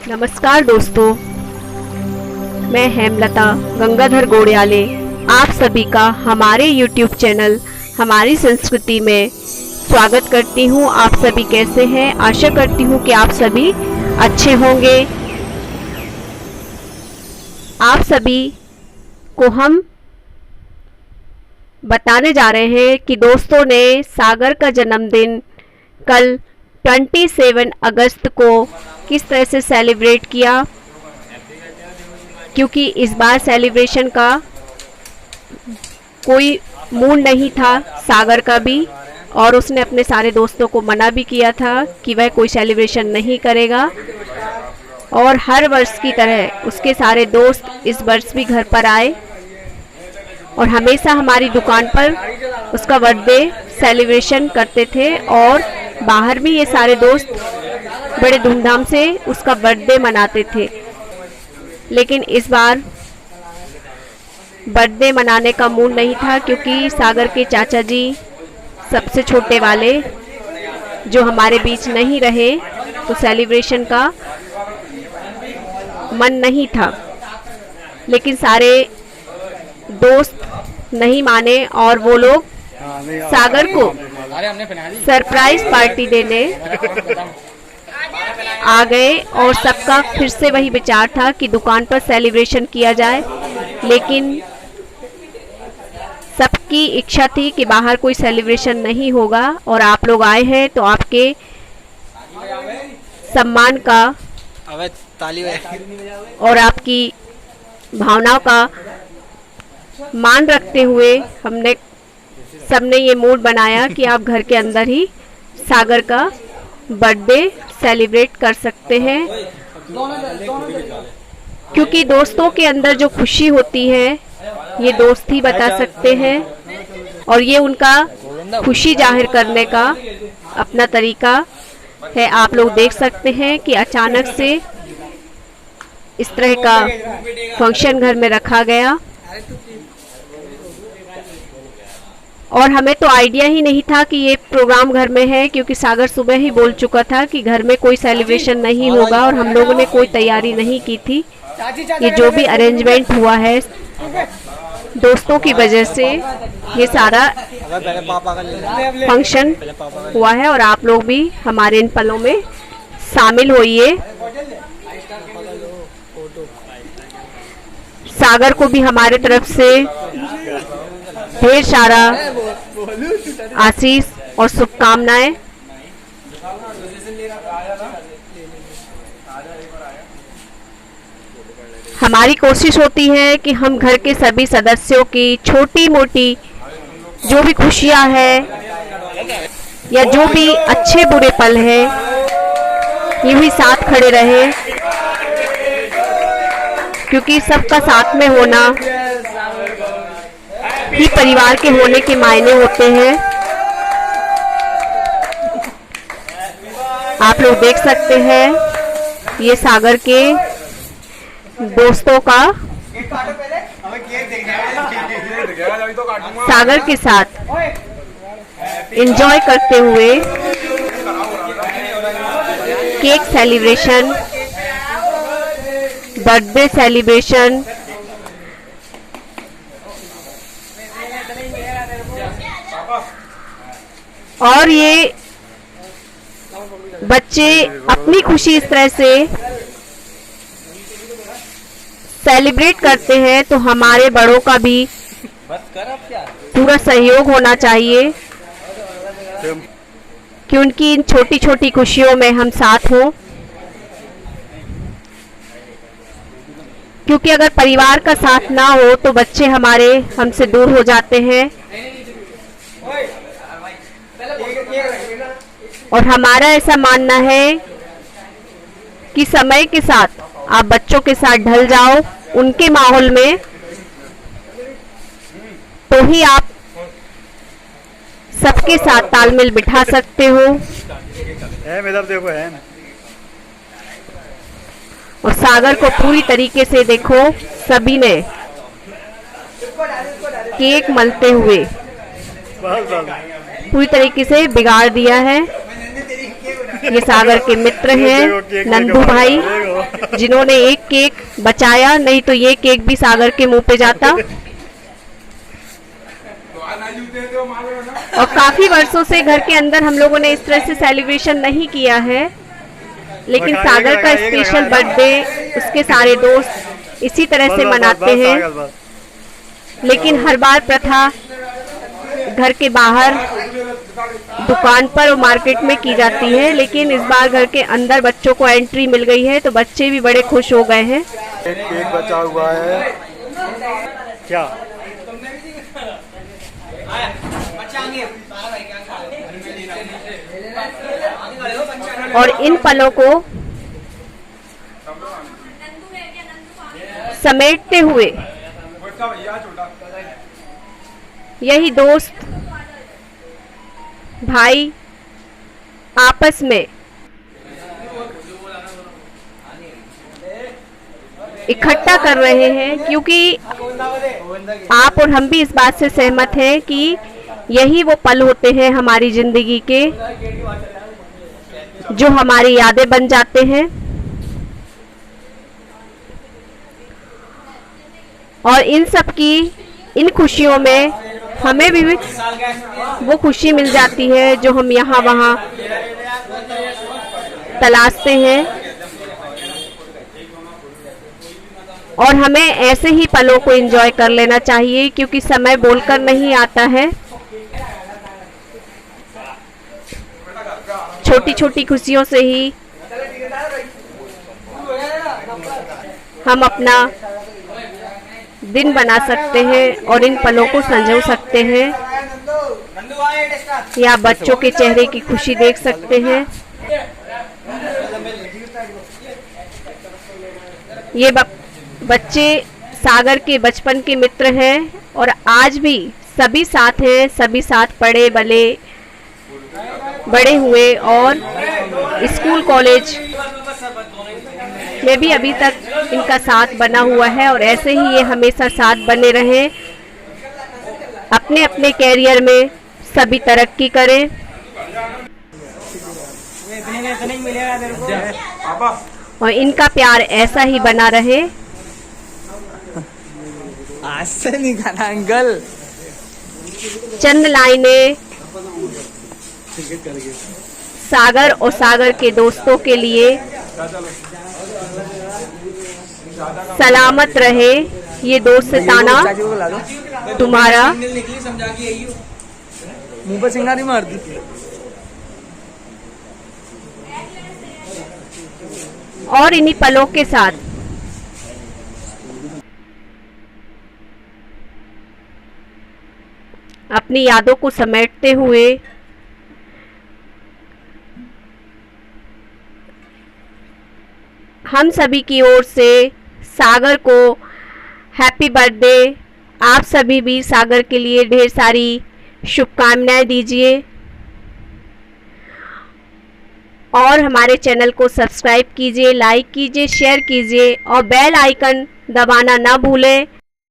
नमस्कार दोस्तों, मैं हेमलता गंगाधर गोड़ियाले आप सभी का हमारे YouTube चैनल हमारी संस्कृति में स्वागत करती हूँ। आप सभी कैसे हैं? आशा करती हूँ कि आप सभी अच्छे होंगे। आप सभी को हम बताने जा रहे हैं कि दोस्तों ने सागर का जन्मदिन कल 27 अगस्त को किस तरह से सेलिब्रेट किया, क्योंकि इस बार सेलिब्रेशन का कोई मूड नहीं था सागर का भी, और उसने अपने सारे दोस्तों को मना भी किया था कि वह कोई सेलिब्रेशन नहीं करेगा। और हर वर्ष की तरह उसके सारे दोस्त इस वर्ष भी घर पर आए और हमेशा हमारी दुकान पर उसका बर्थडे सेलिब्रेशन करते थे, और बाहर भी ये सारे दोस्त बड़े धूमधाम से उसका बर्थडे मनाते थे। लेकिन इस बार बर्थडे मनाने का मूड नहीं था, क्योंकि सागर के चाचा जी सबसे छोटे वाले जो हमारे बीच नहीं रहे, तो सेलिब्रेशन का मन नहीं था। लेकिन सारे दोस्त नहीं माने और वो लोग सागर को सरप्राइज पार्टी देने आ गए, और सबका फिर से वही विचार था कि दुकान पर सेलिब्रेशन किया जाए। लेकिन सबकी इच्छा थी कि बाहर कोई सेलिब्रेशन नहीं होगा, और आप लोग आए हैं तो आपके सम्मान का और आपकी भावनाओं का मान रखते हुए सबने ये मूड बनाया कि आप घर के अंदर ही सागर का बर्थडे सेलिब्रेट कर सकते हैं। क्योंकि दोस्तों के अंदर जो खुशी होती है ये दोस्त ही बता सकते हैं, और ये उनका खुशी जाहिर करने का अपना तरीका है। आप लोग देख सकते हैं कि अचानक से इस तरह का फंक्शन घर में रखा गया, और हमें तो आइडिया ही नहीं था कि ये प्रोग्राम घर में है, क्योंकि सागर सुबह ही बोल चुका था कि घर में कोई सेलिब्रेशन नहीं होगा, और हम लोगों ने कोई तैयारी नहीं की थी। ये जो भी अरेंजमेंट हुआ है दोस्तों की वजह से ये सारा फंक्शन हुआ है, और आप लोग भी हमारे इन पलों में शामिल होइए। सागर को भी हमारे तरफ से ढेर सारा आशीष और शुभकामनाएं। हमारी कोशिश होती है कि हम घर के सभी सदस्यों की छोटी मोटी जो भी खुशियां हैं या जो भी अच्छे बुरे पल हैं, ये भी साथ खड़े रहे, क्योंकि सबका साथ में होना ही परिवार के होने के मायने होते हैं। आप लोग देख सकते हैं ये सागर के दोस्तों का सागर के साथ एंजॉय करते हुए केक सेलिब्रेशन, बर्थडे सेलिब्रेशन, और ये बच्चे अपनी खुशी इस तरह से सेलिब्रेट करते हैं, तो हमारे बड़ों का भी पूरा सहयोग होना चाहिए कि उनकी इन छोटी छोटी खुशियों में हम साथ हों। क्योंकि अगर परिवार का साथ ना हो तो बच्चे हमारे हमसे दूर हो जाते हैं, और हमारा ऐसा मानना है कि समय के साथ आप बच्चों के साथ ढल जाओ उनके माहौल में, तो ही आप सबके साथ तालमेल बिठा सकते हो। और सागर को पूरी तरीके से देखो, सभी ने केक मलते हुए पूरी तरीके से बिगाड़ दिया है। ये सागर के मित्र हैं नंदू भाई, जिन्होंने एक केक बचाया, नहीं तो ये केक भी सागर के मुंह पे जाता। और काफी वर्षों से घर के अंदर हम लोगों ने इस तरह से सेलिब्रेशन नहीं किया है, लेकिन सागर का स्पेशल बर्थडे उसके सारे दोस्त इसी तरह से मनाते हैं। लेकिन हर बार प्रथा घर के बाहर दुकान पर और मार्केट में की जाती है, लेकिन इस बार घर के अंदर बच्चों को एंट्री मिल गई है, तो बच्चे भी बड़े खुश हो गए हैं। केक बचा हुआ है क्या? और इन पलों को समेटते हुए यही दोस्त भाई आपस में इकट्ठा कर रहे हैं, क्योंकि आप और हम भी इस बात से सहमत हैं कि यही वो पल होते हैं हमारी जिंदगी के, जो हमारी यादें बन जाते हैं। और इन सब की इन खुशियों में हमें भी वो खुशी मिल जाती है जो हम यहाँ वहाँ तलाशते हैं। और हमें ऐसे ही पलों को एंजॉय कर लेना चाहिए, क्योंकि समय बोलकर नहीं आता है। छोटी छोटी खुशियों से ही हम अपना दिन बना सकते हैं और इन पलों को संजो सकते हैं। या बच्चों के चेहरे की खुशी देख सकते हैं। ये बच्चे सागर के बचपन के मित्र हैं और आज भी सभी साथ हैं, सभी साथ पढ़े बड़े हुए और स्कूल कॉलेज में भी अभी तक इनका साथ बना हुआ है। और ऐसे ही ये हमेशा साथ बने रहें, अपने अपने कैरियर में सभी तरक्की करें। और इनका प्यार ऐसा ही बना रहे। आज से नहीं खाना अंकल। चंद लाइनें सागर और सागर के दोस्तों के लिए। सलामत रहे ये दोस्ताना तुम्हारा। मुंह पर सिंगारी मार दी। और इन्हीं पलों के साथ अपनी यादों को समेटते हुए हम सभी की ओर से सागर को हैप्पी बर्थडे। आप सभी भी सागर के लिए ढेर सारी शुभकामनाएं दीजिए और हमारे चैनल को सब्सक्राइब कीजिए, लाइक कीजिए, शेयर कीजिए और बेल आइकन दबाना ना भूलें